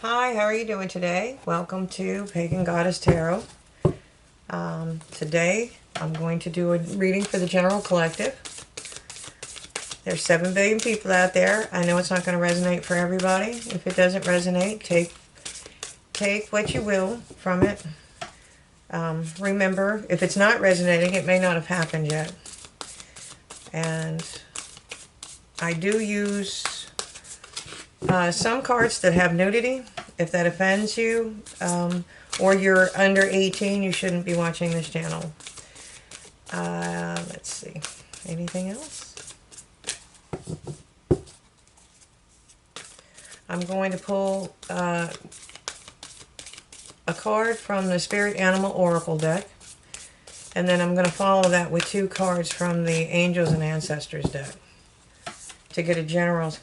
Hi, how are you doing today? Welcome to Pagan Goddess Tarot. Today I'm going to do a reading for the General Collective. There's 7 billion people out there. I know it's not going to resonate for everybody. If it doesn't resonate, take what you will from it. Remember, if it's not resonating, it may not have happened yet. And I do use some cards that have nudity. If that offends you, or you're under 18, you shouldn't be watching this channel. Let's see. Anything else? I'm going to pull a card from the Spirit Animal Oracle deck. And then I'm going to follow that with 2 cards from the Angels and Ancestors deck to get a general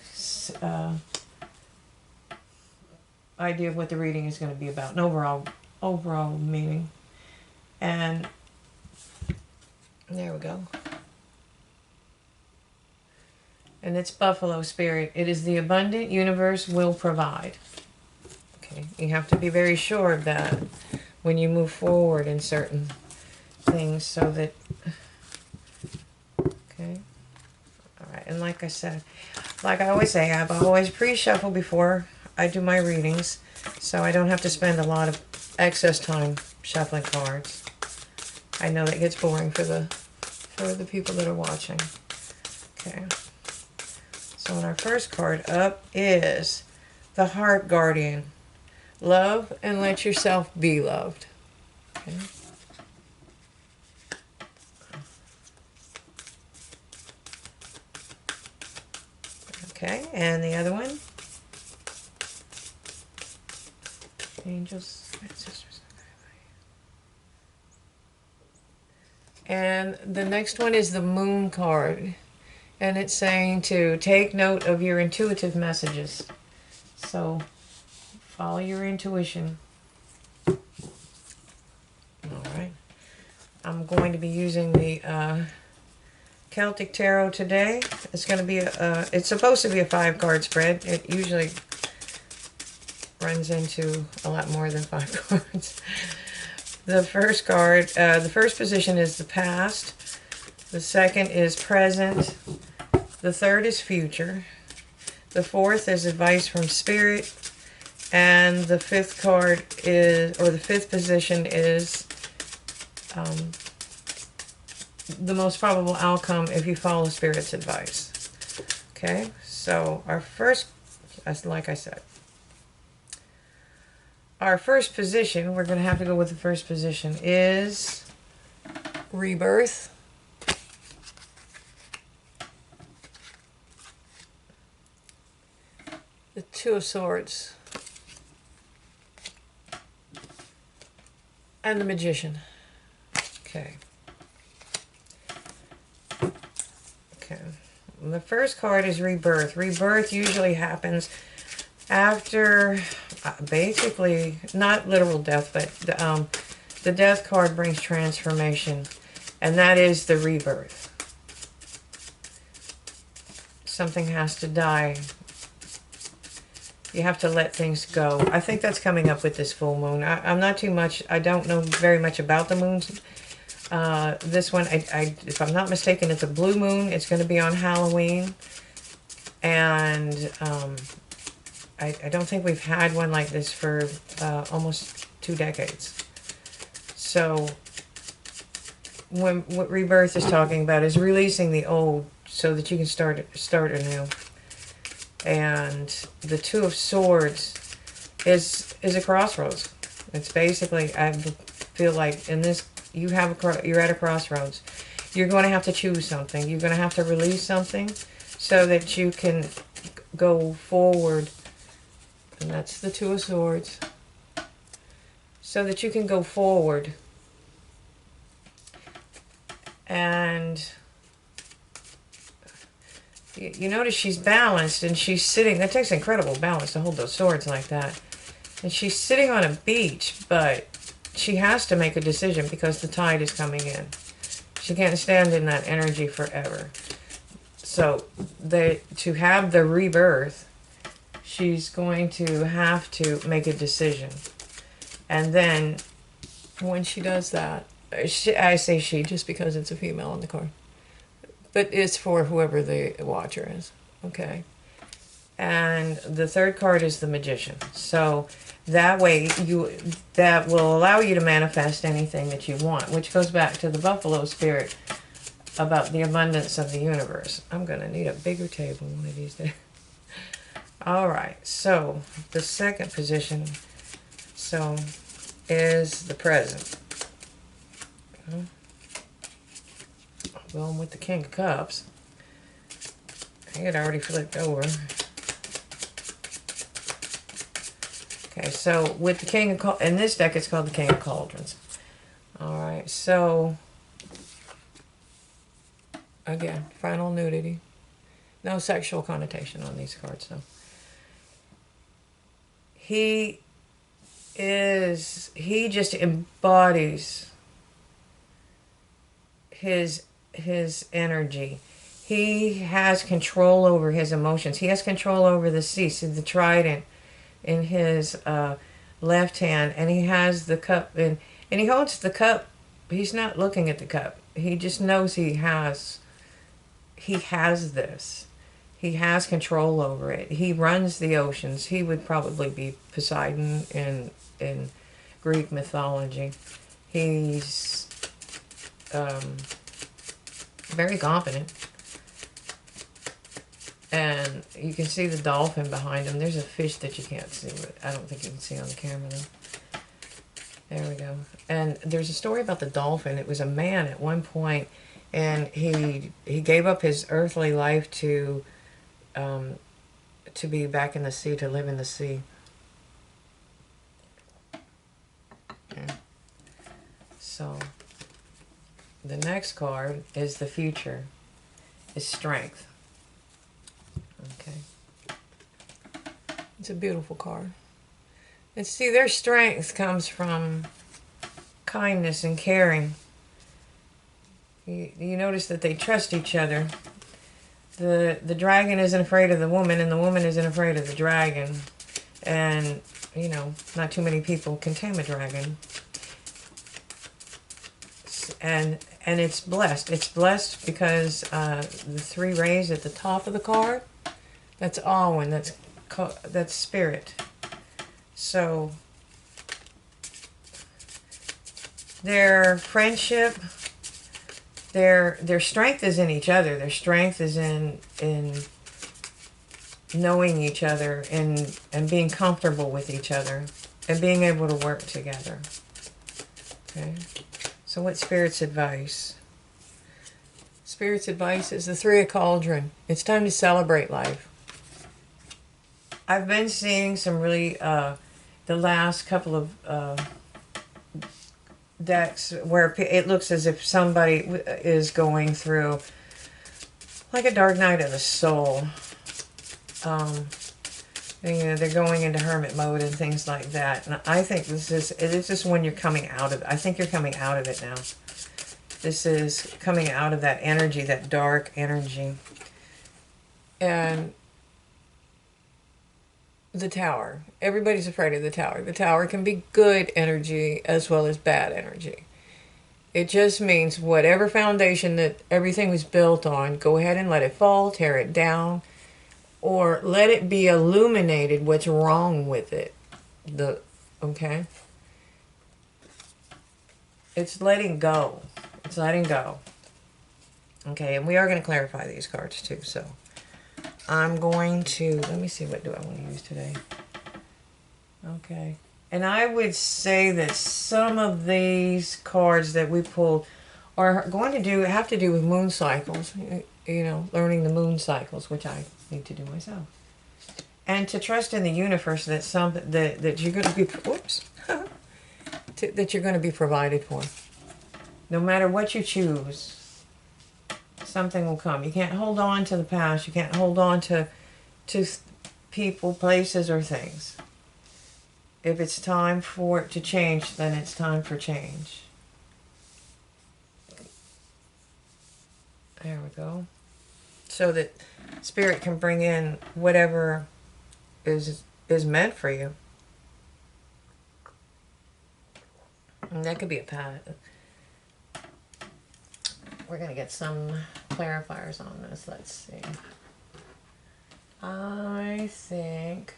idea of what the reading is going to be about, an overall meaning. And there we go. And it's Buffalo Spirit. It is the abundant universe will provide. Okay, you have to be very sure of that when you move forward in certain things, so that, okay. All right, and like I said, like I always say, I've always pre-shuffle before I do my readings, so I don't have to spend a lot of excess time shuffling cards. I know that gets boring for the people that are watching. Okay. So our first card up is the Heart Guardian. Love and let yourself be loved. Okay. Okay, and the other one? Angels, Ancestors. And the next one is the Moon card. And it's saying to take note of your intuitive messages. So follow your intuition. Alright. I'm going to be using the Celtic Tarot today. It's going to be it's supposed to be a 5-card spread. It usually runs into a lot more than 5 cards. The first card, the first position is the past. The second is present. The third is future. The fourth is advice from spirit. And the 5th card is, or the 5th position is the most probable outcome if you follow spirit's advice. Okay, so our first, like I said, our first position, we're going to have to go with the first position, is rebirth. The 2 of Swords. And the Magician. Okay. Okay. The first card is rebirth. Rebirth usually happens after, basically, not literal death, but the death card brings transformation. And that is the rebirth. Something has to die. You have to let things go. I think that's coming up with this full moon. I'm not too much, I don't know very much about the moons. This one, if I'm not mistaken, it's a blue moon. It's going to be on Halloween. And I don't think we've had one like this for almost 2 decades. So what rebirth is talking about is releasing the old so that you can start anew. And the 2 of Swords is a crossroads. It's basically, I feel like in this, you're at a crossroads. You're going to have to choose something. You're going to have to release something so that you can go forward. And that's the 2 of Swords. So that you can go forward. And you notice she's balanced and she's sitting. That takes incredible balance to hold those swords like that. And she's sitting on a beach, but she has to make a decision because the tide is coming in. She can't stand in that energy forever. So to have the rebirth she's going to have to make a decision. And then when she does that, I say she just because it's a female on the card, but it's for whoever the watcher is. Okay. And the third card is the Magician. So that way that will allow you to manifest anything that you want, which goes back to the Buffalo Spirit about the abundance of the universe. I'm going to need a bigger table one of these days. All right, so the second position is the present. Going with the King of Cups. I had already flipped over. Okay, so with the King of in this deck, it's called the King of Cauldrons. All right, so again, final nudity. No sexual connotation on these cards, though. He just embodies his energy. He has control over his emotions. He has control over the sea, the trident in his left hand, and he has the cup, and he holds the cup. He's not looking at the cup. He just knows he has this. He has control over it. He runs the oceans. He would probably be Poseidon in Greek mythology. He's very competent. And you can see the dolphin behind him. There's a fish that you can't see, but I don't think you can see on the camera though. There we go. And there's a story about the dolphin. It was a man at one point, and he gave up his earthly life to be back in the sea, to live in the sea. Okay. So the next card is the future, is strength. Okay. It's a beautiful card. And see, their strength comes from kindness and caring. You notice that they trust each other. The dragon isn't afraid of the woman, and the woman isn't afraid of the dragon. And, you know, not too many people can tame a dragon. And it's blessed. It's blessed because the three rays at the top of the card, that's Alwyn, that's spirit. So their friendship, their strength is in each other. Their strength is in knowing each other and being comfortable with each other and being able to work together. Okay. So what's Spirit's advice? Spirit's advice is the Three of Cauldron. It's time to celebrate life. I've been seeing some really, the last couple of decks where it looks as if somebody is going through like a dark night of the soul. You know, they're going into hermit mode and things like that. And I think this is when you're coming out of it. I think you're coming out of it now. This is coming out of that energy, that dark energy. And the Tower. Everybody's afraid of the Tower. The Tower can be good energy as well as bad energy. It just means whatever foundation that everything was built on, go ahead and let it fall, tear it down, or let it be illuminated what's wrong with it. Okay? It's letting go. It's letting go. Okay, and we are going to clarify these cards too, so I'm going to, let me see, what do I want to use today? Okay. And I would say that some of these cards that we pulled are going to have to do with moon cycles, you know, learning the moon cycles, which I need to do myself. And to trust in the universe that that you're going to be, whoops, that you're going to be provided for. No matter what you choose, something will come. You can't hold on to the past. You can't hold on to people, places, or things. If it's time for it to change, then it's time for change. There we go. So that Spirit can bring in whatever is meant for you. And that could be a path. We're going to get some clarifiers on this. Let's see. I think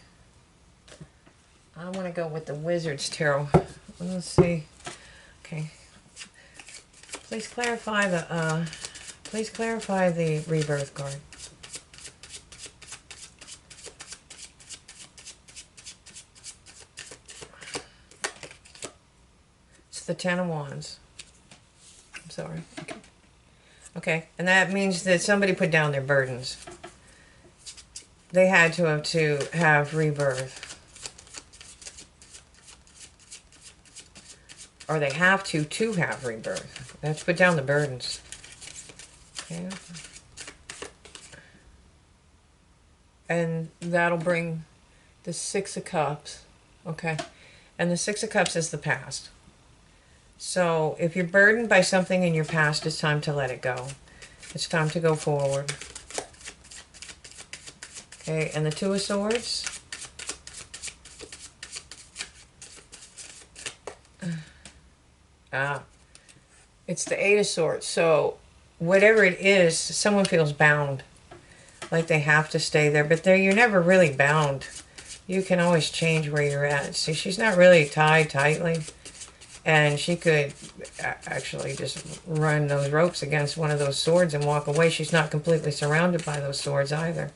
I want to go with the Wizard's Tarot. Let's see. Okay. Please clarify the rebirth card. It's the Ten of Wands. I'm sorry. Okay, and that means that somebody put down their burdens. They had to have rebirth. Or they have to have rebirth. They have to put down the burdens. Okay. And that'll bring the Six of Cups. Okay. And the Six of Cups is the past. So if you're burdened by something in your past, it's time to let it go. It's time to go forward. Okay, and the Two of Swords. It's the Eight of Swords. So whatever it is, someone feels bound. Like they have to stay there. But you're never really bound. You can always change where you're at. See, she's not really tied tightly. And she could actually just run those ropes against one of those swords and walk away. She's not completely surrounded by those swords either.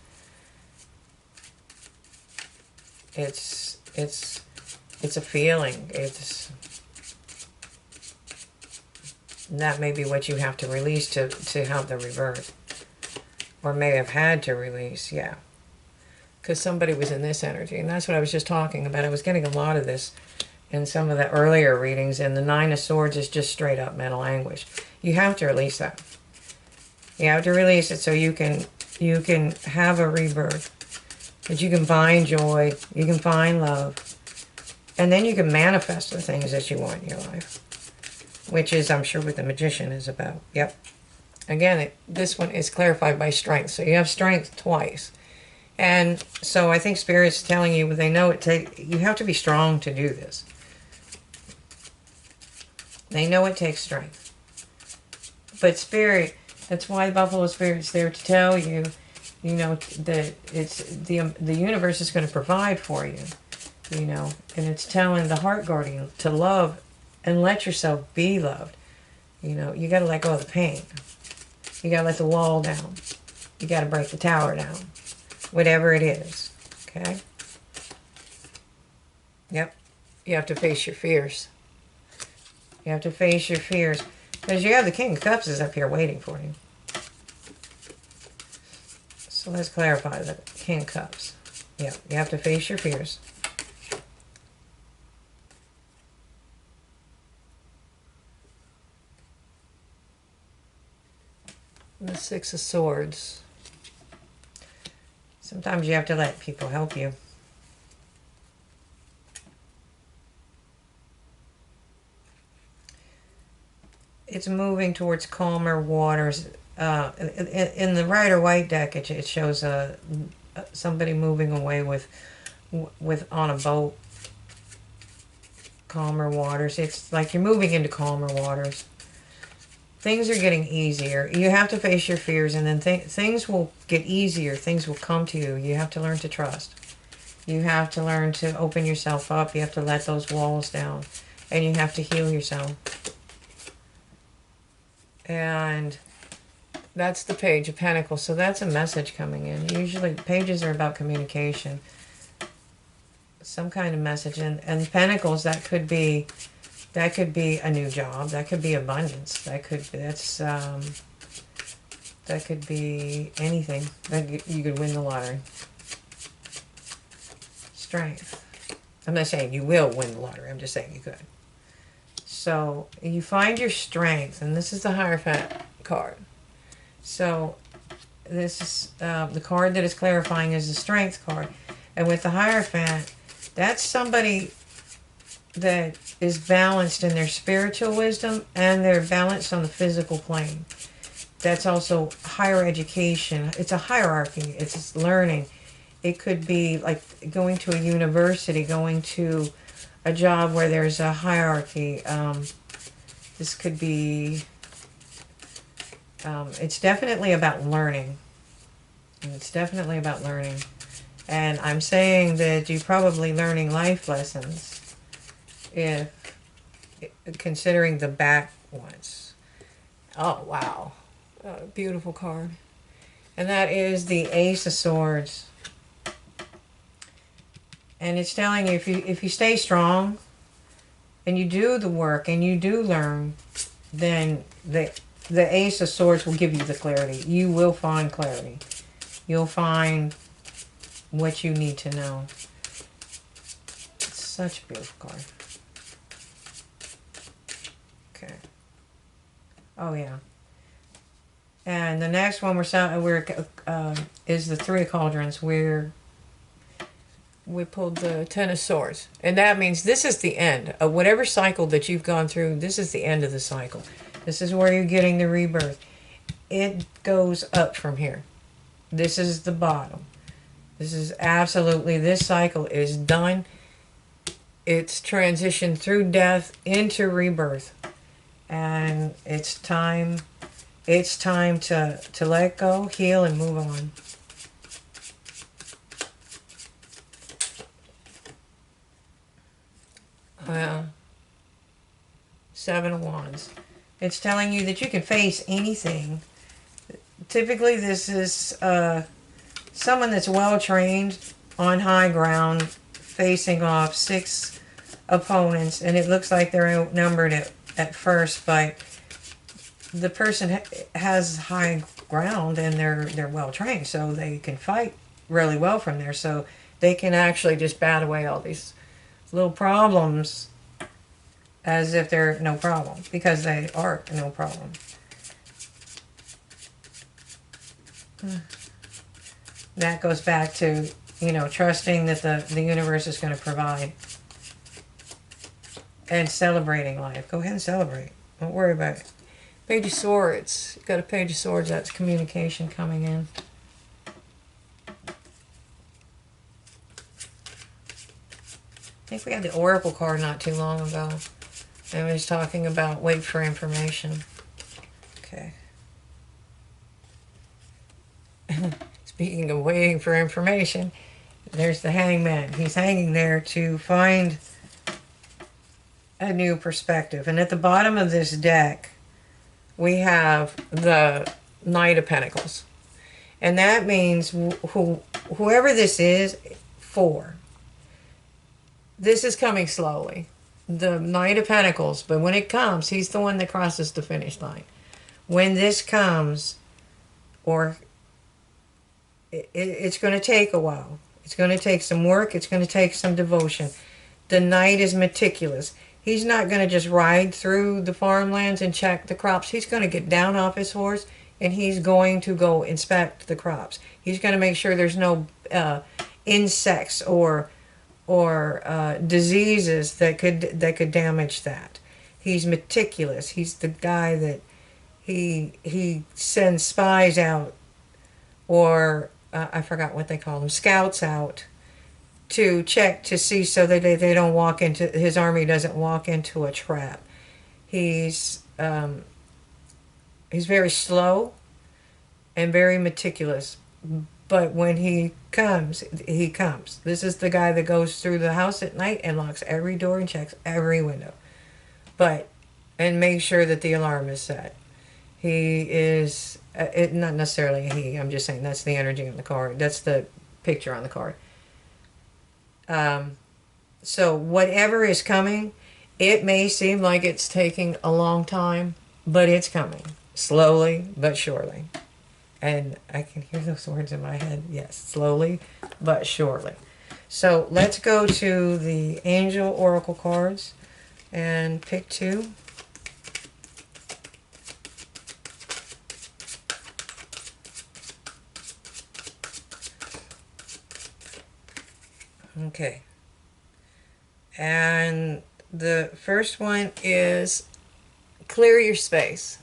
It's a feeling. That may be what you have to release to have the rebirth. Or may have had to release, yeah. Because somebody was in this energy. And that's what I was just talking about. I was getting a lot of this in some of the earlier readings, and the Nine of Swords is just straight up mental anguish. You have to release that. You have to release it so you can have a rebirth. That you can find joy, you can find love, and then you can manifest the things that you want in your life. Which is, I'm sure, what the Magician is about. Yep. Again, this one is clarified by strength. So you have strength twice. And so I think Spirit's telling you, they know you have to be strong to do this. They know it takes strength. But Spirit, that's why Buffalo Spirit's there to tell you, you know, that it's the universe is going to provide for you, you know. And it's telling the Heart Guardian to love and let yourself be loved. You know, you got to let go of the pain. You got to let the wall down. You got to break the tower down. Whatever it is. Okay? Yep. You have to face your fears. You have to face your fears. Because you have the King of Cups is up here waiting for you. So let's clarify the King of Cups. Yeah, you have to face your fears. The Six of Swords. Sometimes you have to let people help you. It's moving towards calmer waters. In the Rider-Waite deck, it shows somebody moving away with on a boat. Calmer waters. It's like you're moving into calmer waters. Things are getting easier. You have to face your fears, and then things will get easier. Things will come to you. You have to learn to trust. You have to learn to open yourself up. You have to let those walls down, and you have to heal yourself. And that's the Page of Pentacles. So that's a message coming in. Usually pages are about communication. Some kind of message. And Pentacles, that could be a new job. That could be abundance. That could be anything. You could win the lottery. Strength. I'm not saying you will win the lottery. I'm just saying you could. So you find your strength, and this is the Hierophant card. So this is the card that is clarifying is the Strength card. And with the Hierophant, that's somebody that is balanced in their spiritual wisdom and they're balanced on the physical plane. That's also higher education. It's a hierarchy. It's learning. It could be like going to a university, going to a job where there's a hierarchy. This could be, it's definitely about learning. It's definitely about learning. And I'm saying that you're probably learning life lessons if considering the back ones. Oh, wow. Beautiful card. And that is the Ace of Swords. And it's telling you if you stay strong and you do the work and you do learn, then the Ace of Swords will give you the clarity. You will find clarity. You'll find what you need to know. It's such a beautiful card. Okay. Oh yeah. And the next one is the Three of Cauldrons. We pulled the Ten of Swords. And that means this is the end of whatever cycle that you've gone through. This is the end of the cycle. This is where you're getting the rebirth. It goes up from here. This is the bottom. This is absolutely, this cycle is done. It's transitioned through death into rebirth. And it's time to let go, heal, and move on. Seven of Wands. It's telling you that you can face anything. Typically, this is someone that's well trained on high ground, facing off 6 opponents, and it looks like they're outnumbered at first, but the person has high ground and they're well trained, so they can fight really well from there. So they can actually just bat away all these little problems as if they're no problem, because they are no problem. That goes back to, trusting that the universe is going to provide. And celebrating life. Go ahead and celebrate. Don't worry about it. Page of Swords. You've got a Page of Swords. That's communication coming in. I think we had the Oracle card not too long ago. And it was talking about wait for information. Okay. Speaking of waiting for information, there's the Hangman. He's hanging there to find a new perspective. And at the bottom of this deck, we have the Knight of Pentacles. And that means whoever this is for, this is coming slowly. The Knight of Pentacles, but when it comes, he's the one that crosses the finish line. When this comes, or it's going to take a while. It's going to take some work. It's going to take some devotion. The Knight is meticulous. He's not going to just ride through the farmlands and check the crops. He's going to get down off his horse and he's going to go inspect the crops. He's going to make sure there's no insects or diseases that could damage that. He's meticulous. He's the guy that he sends spies out, or I forgot what they call them, scouts out, to check to see so that they don't walk into, his army doesn't walk into a trap. He's very slow and very meticulous, but when he comes, he comes. This is the guy that goes through the house at night and locks every door and checks every window, and makes sure that the alarm is set. He is not necessarily a he. I'm just saying that's the energy on the card. That's the picture on the card. So whatever is coming, it may seem like it's taking a long time, but it's coming slowly but surely. And I can hear those words in my head. Yes, slowly but surely. So let's go to the Angel Oracle cards and pick 2. Okay. And the first one is clear your space.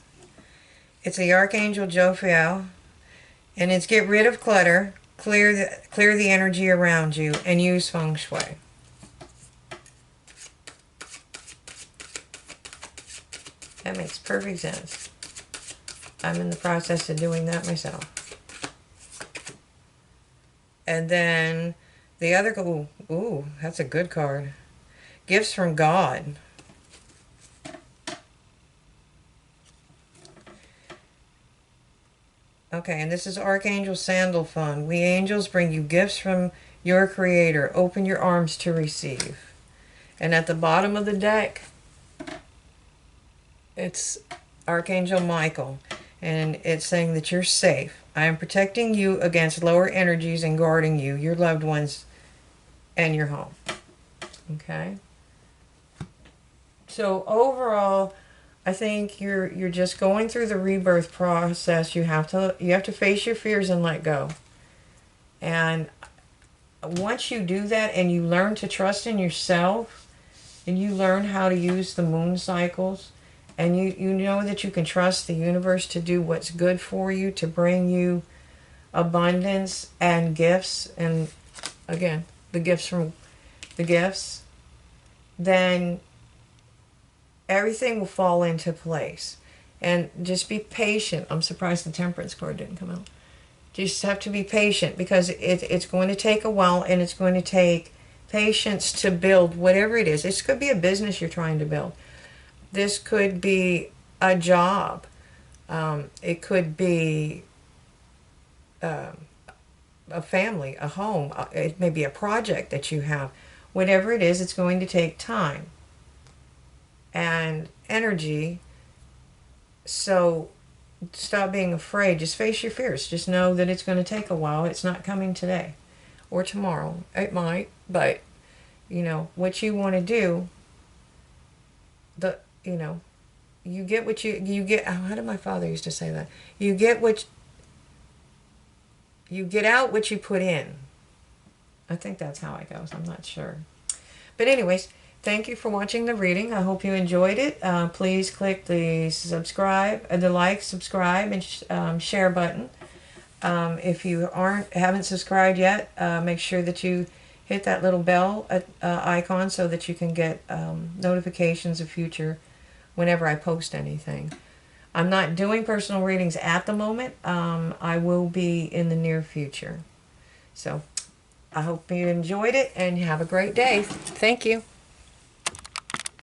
It's the Archangel Jophiel, and it's get rid of clutter, clear the energy around you, and use feng shui. That makes perfect sense. I'm in the process of doing that myself. And then the other, ooh, that's a good card. Gifts from God. Okay, and this is Archangel Sandalphon. We angels bring you gifts from your Creator. Open your arms to receive. And at the bottom of the deck, it's Archangel Michael. And it's saying that you're safe. I am protecting you against lower energies and guarding you, your loved ones, and your home. Okay? So overall, I think you're just going through the rebirth process. You have to face your fears and let go. And once you do that and you learn to trust in yourself and you learn how to use the moon cycles and you know that you can trust the universe to do what's good for you, to bring you abundance and gifts, and again, the gifts from the gifts, then everything will fall into place. And just be patient. I'm surprised the Temperance card didn't come out. Just have to be patient, because it's going to take a while, and it's going to take patience to build whatever it is. This could be a business you're trying to build. This could be a job. It could be a family, a home. It may be a project that you have. Whatever it is, it's going to take time and energy. So stop being afraid. Just face your fears. Just know that it's going to take a while. It's not coming today or tomorrow. It might, but you know what you want to do. You get what you get. How did my father used to say that? You get out what you put in. I think that's how it goes. I'm not sure. But anyways, thank you for watching the reading. I hope you enjoyed it. Please click the subscribe, and share button. If you haven't subscribed yet, make sure that you hit that little bell icon so that you can get notifications of future whenever I post anything. I'm not doing personal readings at the moment. I will be in the near future. So I hope you enjoyed it and have a great day. Thank you.